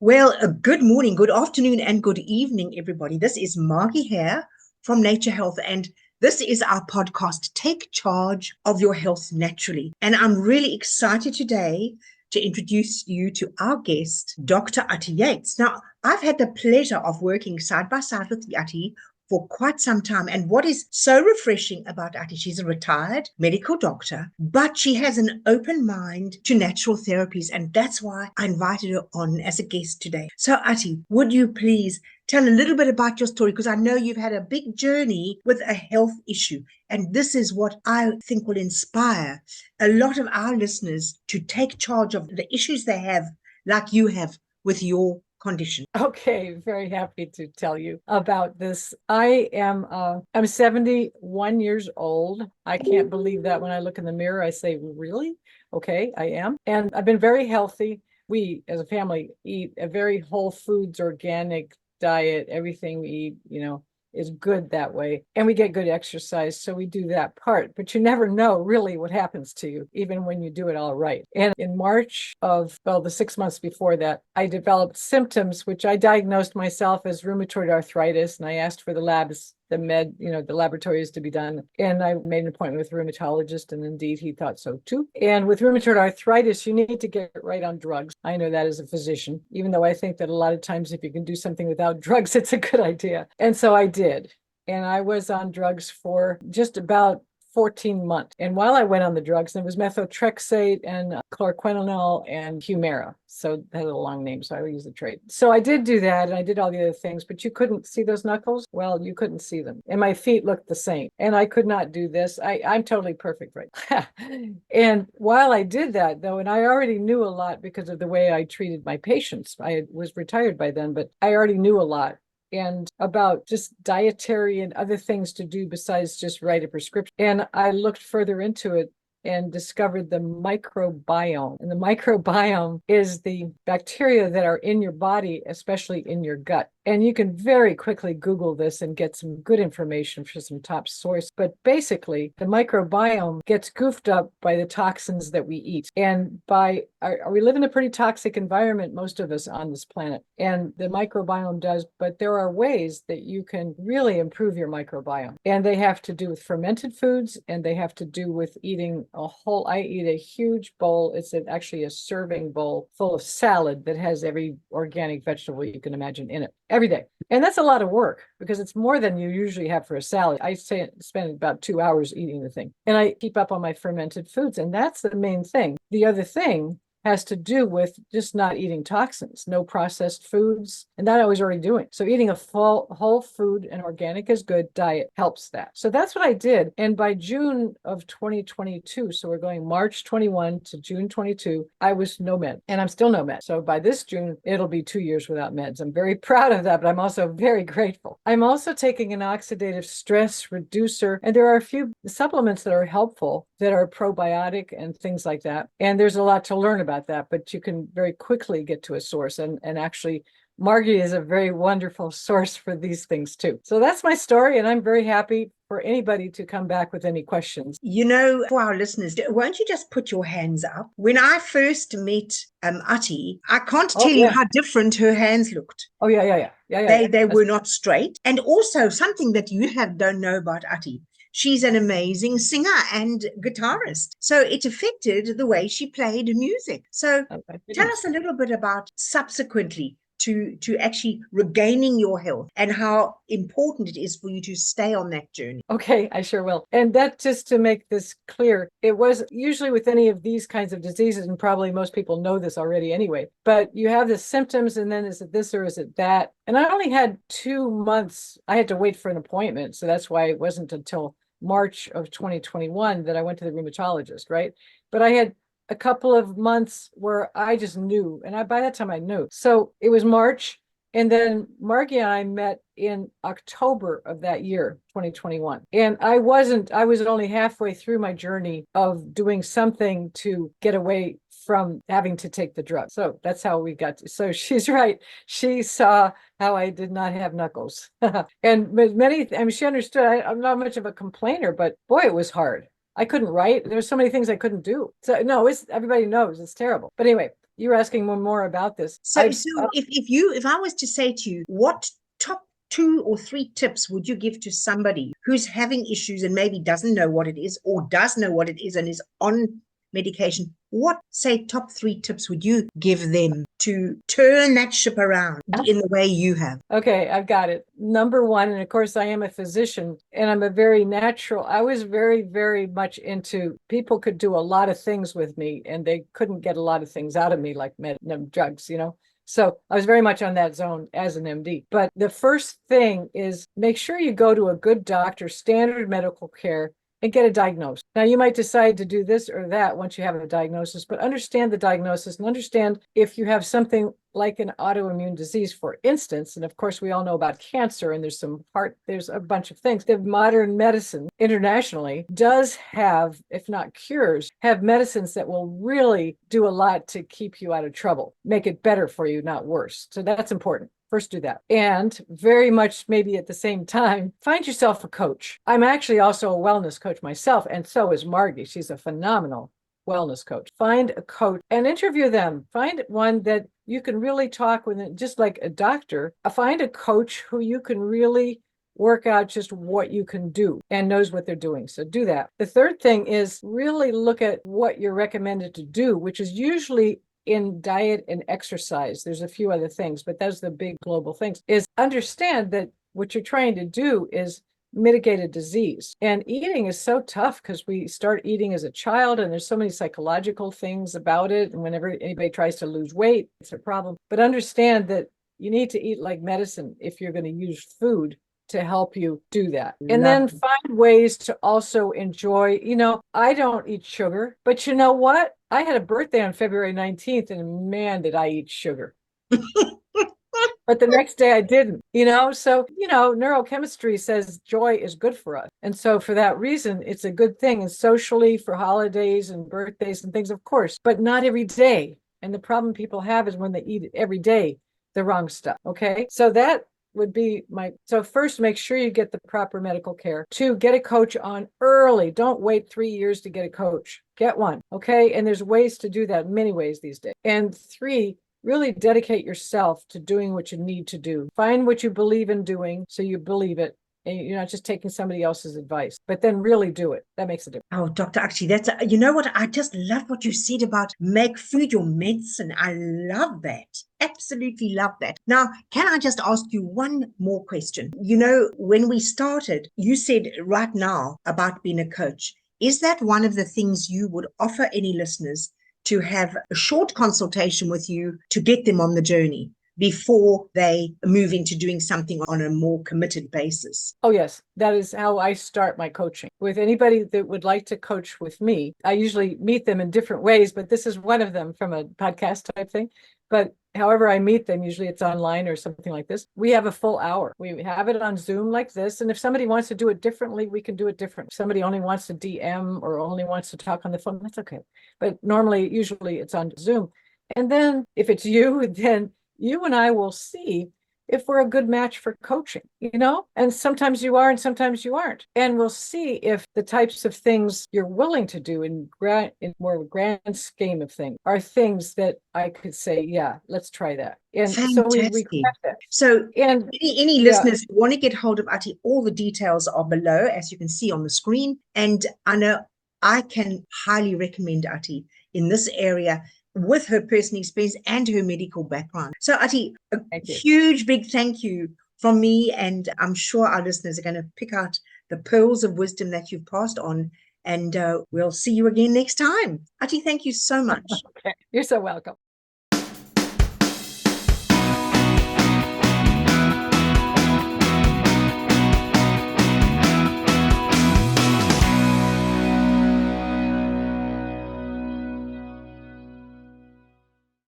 Well, good morning, good afternoon, and good evening, everybody. This is Margie here from Nature Health, and this is our podcast, Take Charge of Your Health Naturally. And I'm really excited today to introduce you to our guest, Dr. Ati Yates. Now, I've had the pleasure of working side by side with Ati for quite some time. And what is so refreshing about Ati, she's a retired medical doctor, but she has an open mind to natural therapies. And that's why I invited her on as a guest today. So Ati, would you please tell a little bit about your story? Because I know you've had a big journey with a health issue. And this is what I think will inspire a lot of our listeners to take charge of the issues they have, like you have with your condition. Okay, very happy to tell you about this. I'm 71 years old. I can't believe that when I look in the mirror. I say, really? Okay, I am. And I've been very healthy. We, as a family, eat a very whole foods, organic diet. Everything we eat, is good that way. And we get good exercise. So we do that part, but you never know really what happens to you, even when you do it all right. And in March the 6 months before that, I developed symptoms, which I diagnosed myself as rheumatoid arthritis. And I asked for the laboratories to be done. And I made an appointment with a rheumatologist, and indeed he thought so too. And with rheumatoid arthritis, you need to get right on drugs. I know that as a physician, even though I think that a lot of times if you can do something without drugs, it's a good idea. And so I did. And I was on drugs for just about 14 months. And while I went on the drugs, there was methotrexate and chloroquinol and Humira. So that had a long name, so I would use the trade. So I did do that, and I did all the other things, but you couldn't see those knuckles? Well, you couldn't see them. And my feet looked the same. And I could not do this. I'm totally perfect right. And while I did that, though, and I already knew a lot because of the way I treated my patients. I was retired by then, but I already knew a lot. And about just dietary and other things to do besides just write a prescription. And I looked further into it and discovered the microbiome. And the microbiome is the bacteria that are in your body, especially in your gut. And you can very quickly Google this and get some good information from some top source. But basically, the microbiome gets goofed up by the toxins that we eat. And we live in a pretty toxic environment, most of us on this planet. And the microbiome does, but there are ways that you can really improve your microbiome. And they have to do with fermented foods, and they have to do with eating I eat a huge bowl. It's actually a serving bowl full of salad that has every organic vegetable you can imagine in it every day. And that's a lot of work because it's more than you usually have for a salad. I spend about 2 hours eating the thing, and I keep up on my fermented foods. And that's the main thing. The other thing has to do with just not eating toxins, no processed foods, and that I was already doing. So eating a full whole food and organic is good diet helps that. So that's what I did. And by June of 2022, so we're going March 21 to June 22, I was no med, and I'm still no med. So by this June, it'll be 2 years without meds. I'm very proud of that, but I'm also very grateful. I'm also taking an oxidative stress reducer, and there are a few supplements that are helpful that are probiotic and things like that. And there's a lot to learn about that, but you can very quickly get to a source. And actually, Margie is a very wonderful source for these things too. So that's my story, and I'm very happy for anybody to come back with any questions. For our listeners, won't you just put your hands up? When I first met Ati, I can't tell you how different her hands looked. Oh, yeah. They were not straight. And also something that you don't know about Ati. She's an amazing singer and guitarist. So it affected the way she played music. So tell us a little bit about subsequently to actually regaining your health and how important it is for you to stay on that journey. Okay, I sure will. And that, just to make this clear, it was usually with any of these kinds of diseases, and probably most people know this already anyway, but you have the symptoms, and then is it this or is it that? And I only had 2 months. I had to wait for an appointment. So that's why it wasn't until March of 2021 that I went to the rheumatologist, right? But I had a couple of months where I just knew, and by that time I knew. So it was March, and then Margie and I met in October of that year, 2021. And I was only halfway through my journey of doing something to get away from having to take the drug. So that's how we got to. So she's right. She saw how I did not have knuckles. And she understood. I'm not much of a complainer, but boy, it was hard. I couldn't write. There's so many things I couldn't do. So no, everybody knows it's terrible. But anyway, you're asking more about this. So if I was to say to you, what top 2 or 3 tips would you give to somebody who's having issues and maybe doesn't know what it is, or does know what it is and is on medication? What, say, top 3 tips would you give them to turn that ship around in the way you have? Okay, I've got it. Number one, and of course I am a physician and I'm a very natural. I was very, very much into people could do a lot of things with me and they couldn't get a lot of things out of me, like drugs, So I was very much on that zone as an MD. But the first thing is make sure you go to a good doctor, standard medical care, and get a diagnosis. Now, you might decide to do this or that once you have a diagnosis, but understand the diagnosis and understand if you have something like an autoimmune disease, for instance. And of course, we all know about cancer, and there's a bunch of things. The modern medicine internationally does have, if not cures, have medicines that will really do a lot to keep you out of trouble, make it better for you, not worse. So that's important. First, do that. And very much maybe at the same time, find yourself a coach. I'm actually also a wellness coach myself, and so is Margie. She's a phenomenal wellness coach. Find a coach and interview them. Find one that you can really talk with, just like a doctor. Find a coach who you can really work out just what you can do and knows what they're doing. So do that. The third thing is really look at what you're recommended to do, which is usually in diet and exercise. There's a few other things, but those are the big global things, is understand that what you're trying to do is mitigate a disease. And eating is so tough because we start eating as a child and there's so many psychological things about it. And whenever anybody tries to lose weight, it's a problem. But understand that you need to eat like medicine if you're going to use food to help you do that. And then find ways to also enjoy, I don't eat sugar, but you know what? I had a birthday on February 19th and man, did I eat sugar. But the next day I didn't, so, neurochemistry says joy is good for us. And so for that reason, it's a good thing. And socially, for holidays and birthdays and things, of course, but not every day. And the problem people have is when they eat it every day, the wrong stuff. Okay. So that would be so first, make sure you get the proper medical care. 2, get a coach on early. Don't wait 3 years to get a coach. Get one. Okay. And there's ways to do that, many ways these days. And 3, really dedicate yourself to doing what you need to do. Find what you believe in doing so you believe it. And you're not just taking somebody else's advice, but then really do it. That makes a difference. Oh, Dr. Ati, you know what? I just love what you said about make food your medicine. I love that. Absolutely love that. Now, can I just ask you one more question? When we started, you said right now about being a coach. Is that one of the things you would offer any listeners to have a short consultation with you to get them on the journey before they move into doing something on a more committed basis? Oh, yes. That is how I start my coaching. With anybody that would like to coach with me, I usually meet them in different ways, but this is one of them from a podcast type thing. But however I meet them, usually it's online or something like this. We have a full hour. We have it on Zoom like this. And if somebody wants to do it differently, we can do it different. If somebody only wants to DM or only wants to talk on the phone, that's okay. But usually it's on Zoom. And then if it's you, then you and I will see if we're a good match for coaching, and sometimes you are and sometimes you aren't. And we'll see if the types of things you're willing to do in more grand scheme of things are things that I could say, yeah, let's try that. And Fantastic. so we craft that. So any listeners who want to get hold of Ati, all the details are below, as you can see on the screen. And I know I can highly recommend Ati in this area with her personal experience and her medical background. So Ati, a huge big thank you from me, and I'm sure our listeners are going to pick out the pearls of wisdom that you've passed on, and we'll see you again next time. Ati, thank you so much. Okay. You're so welcome.